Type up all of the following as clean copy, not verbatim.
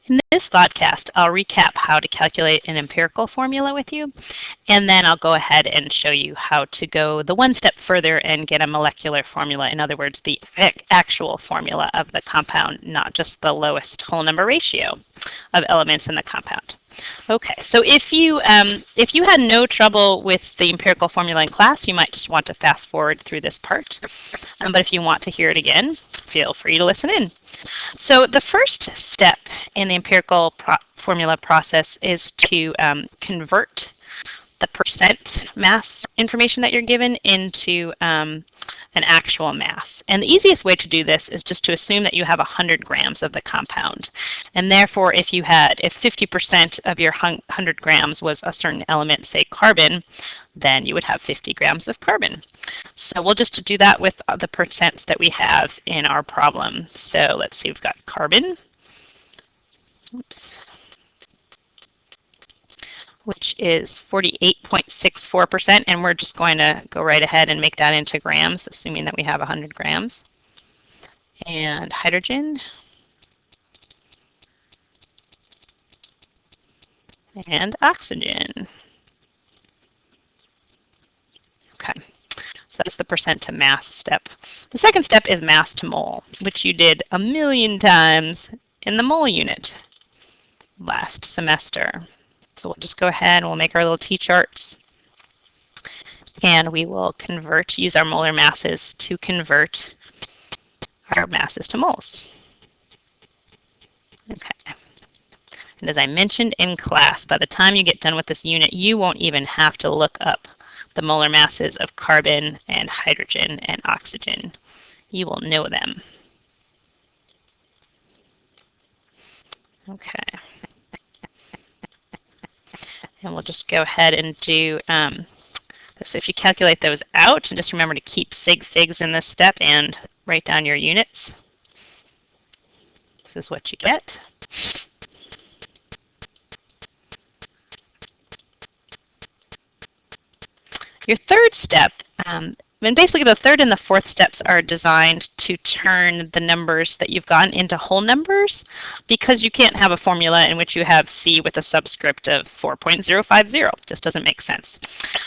In this podcast, I'll recap how to calculate an empirical formula with you, and then I'll go ahead and show you how to go the one step further and get a molecular formula. In other words, the actual formula of the compound, not just the lowest whole number ratio of elements in the compound. Okay, so if you had no trouble with the empirical formula in class, you might just want to fast forward through this part. But if you want to hear it again, feel free to listen in. So the first step in the empirical formula process is to convert the percent mass information that you're given into an actual mass. And the easiest way to do this is just to assume that you have 100 grams of the compound. And therefore, if 50% of your 100 grams was a certain element, say carbon, then you would have 50 grams of carbon. So we'll just do that with the percents that we have in our problem. So let's see, we've got carbon. Oops. Which is 48.64%, and we're just going to go right ahead and make that into grams, assuming that we have 100 grams. And hydrogen. And oxygen. Okay, so that's the percent to mass step. The second step is mass to mole, which you did a million times in the mole unit last semester. So we'll just go ahead and we'll make our little T-charts, and we will use our molar masses to convert our masses to moles. Okay. And as I mentioned in class, by the time you get done with this unit, you won't even have to look up the molar masses of carbon and hydrogen and oxygen. You will know them. Okay. And we'll just go ahead and do, so if you calculate those out, and just remember to keep sig figs in this step and write down your units. This is what you get. Your third step, and basically the third and the fourth steps are designed to turn the numbers that you've gotten into whole numbers, because you can't have a formula in which you have C with a subscript of 4.050. Just doesn't make sense.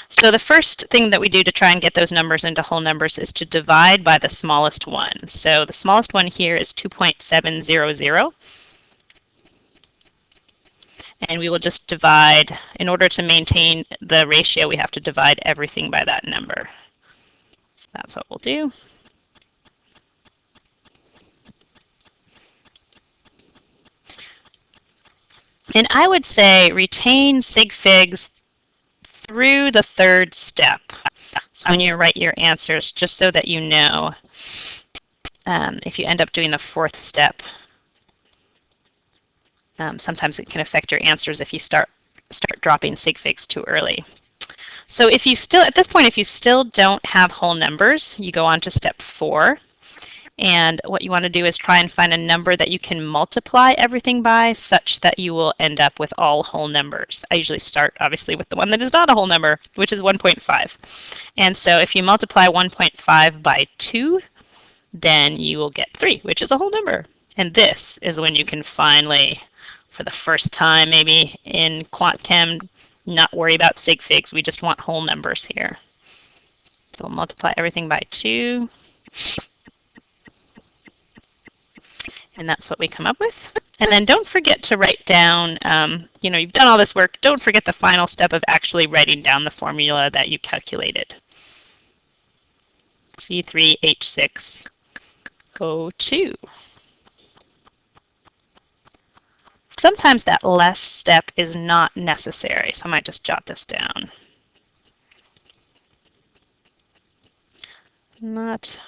So the first thing that we do to try and get those numbers into whole numbers is to divide by the smallest one. So the smallest one here is 2.700. And we will just divide, in order to maintain the ratio, we have to divide everything by that number. So that's what we'll do. And I would say retain sig figs through the third step. So when you write your answers, just so that you know if you end up doing the fourth step, sometimes it can affect your answers if you start dropping sig figs too early. So if you still, at this point, if you still don't have whole numbers, you go on to step 4. And what you want to do is try and find a number that you can multiply everything by, such that you will end up with all whole numbers. I usually start, obviously, with the one that is not a whole number, which is 1.5. And so if you multiply 1.5 by 2, then you will get 3, which is a whole number. And this is when you can finally, for the first time maybe in quant chem, not worry about sig figs. We just want whole numbers here. So we'll multiply everything by 2. And that's what we come up with. And then don't forget to write down, you've done all this work. Don't forget the final step of actually writing down the formula that you calculated. C3H6O2. Sometimes that last step is not necessary, so I might just jot this down. And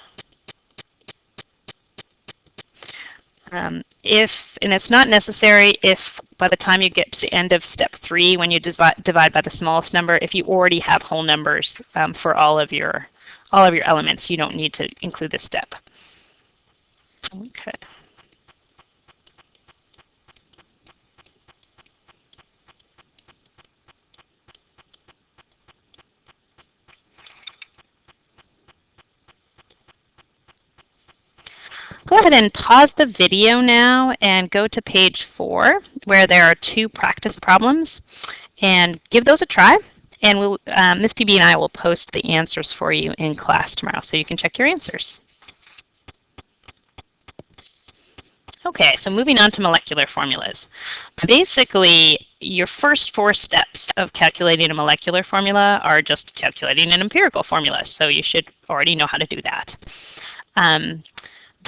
it's not necessary if by the time you get to the end of step 3, when you divide by the smallest number, if you already have whole numbers for all of your elements, you don't need to include this step. Okay. Go ahead and pause the video now and go to page 4, where there are 2 practice problems, and give those a try. And Miss PB and I will post the answers for you in class tomorrow, so you can check your answers. Okay, so moving on to molecular formulas. Basically, your first 4 steps of calculating a molecular formula are just calculating an empirical formula, so you should already know how to do that.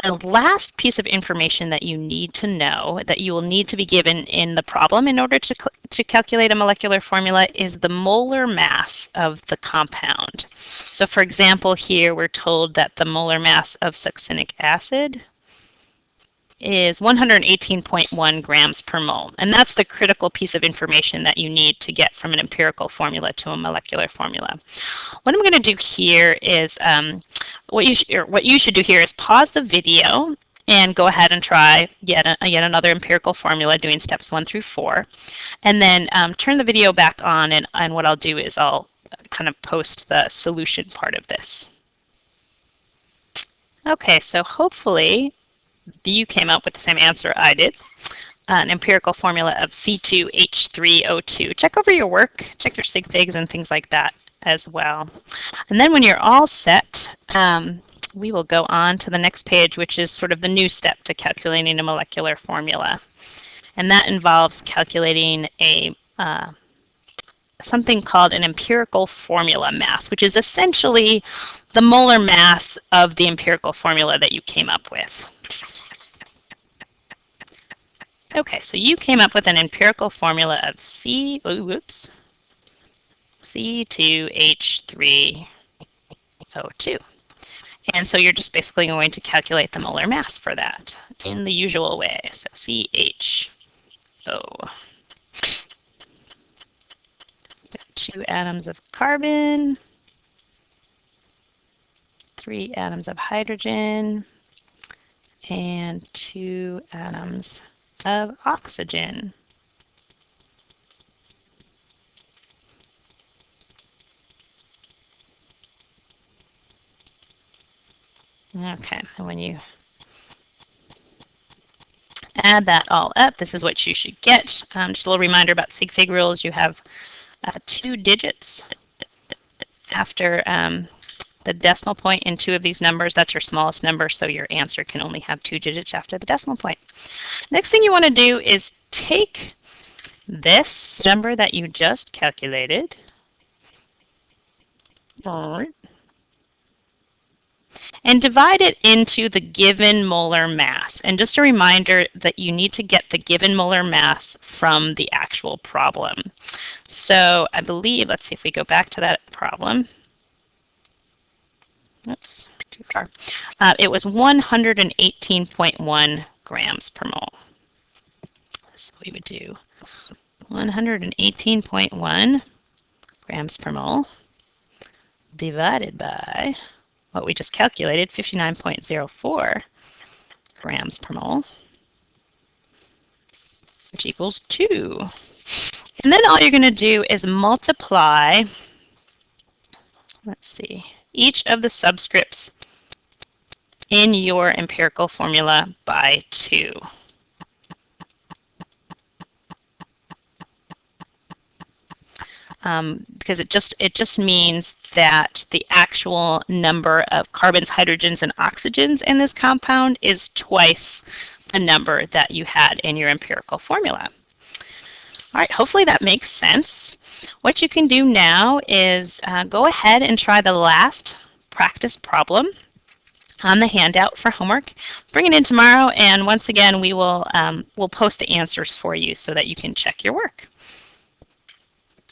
The last piece of information that you need to know, that you will need to be given in the problem in order to calculate a molecular formula, is the molar mass of the compound. So for example, here we're told that the molar mass of succinic acid is 118.1 grams per mole. And that's the critical piece of information that you need to get from an empirical formula to a molecular formula. What I'm going to do here is, what you should do here is pause the video and go ahead and try yet another empirical formula doing steps 1 through 4. And then turn the video back on, and what I'll do is I'll kind of post the solution part of this. Okay, so hopefully you came up with the same answer I did. An empirical formula of C2H3O2. Check over your work, check your sig figs and things like that as well. And then when you're all set, we will go on to the next page, which is sort of the new step to calculating a molecular formula. And that involves calculating a something called an empirical formula mass, which is essentially the molar mass of the empirical formula that you came up with. Okay, so you came up with an empirical formula of C2H3O2. And so you're just basically going to calculate the molar mass for that in the usual way. So CHO. 2 atoms of carbon, 3 atoms of hydrogen, and 2 atoms of oxygen. Okay, and when you add that all up, this is what you should get. Just a little reminder about sig fig rules. You have 2 digits after the decimal point in 2 of these numbers. That's your smallest number, so your answer can only have 2 digits after the decimal point. Next thing you want to do is take this number that you just calculated, and divide it into the given molar mass. And just a reminder that you need to get the given molar mass from the actual problem. So I believe, let's see if we go back to that problem. Oops, too far. It was 118.1 grams per mole. So we would do 118.1 grams per mole divided by what we just calculated, 59.04 grams per mole, which equals 2. And then all you're going to do is multiply, let's see, each of the subscripts in your empirical formula by 2. Because it just means that the actual number of carbons, hydrogens, and oxygens in this compound is twice the number that you had in your empirical formula. All right, hopefully that makes sense. What you can do now is go ahead and try the last practice problem on the handout for homework. Bring it in tomorrow, and once again, we'll post the answers for you so that you can check your work.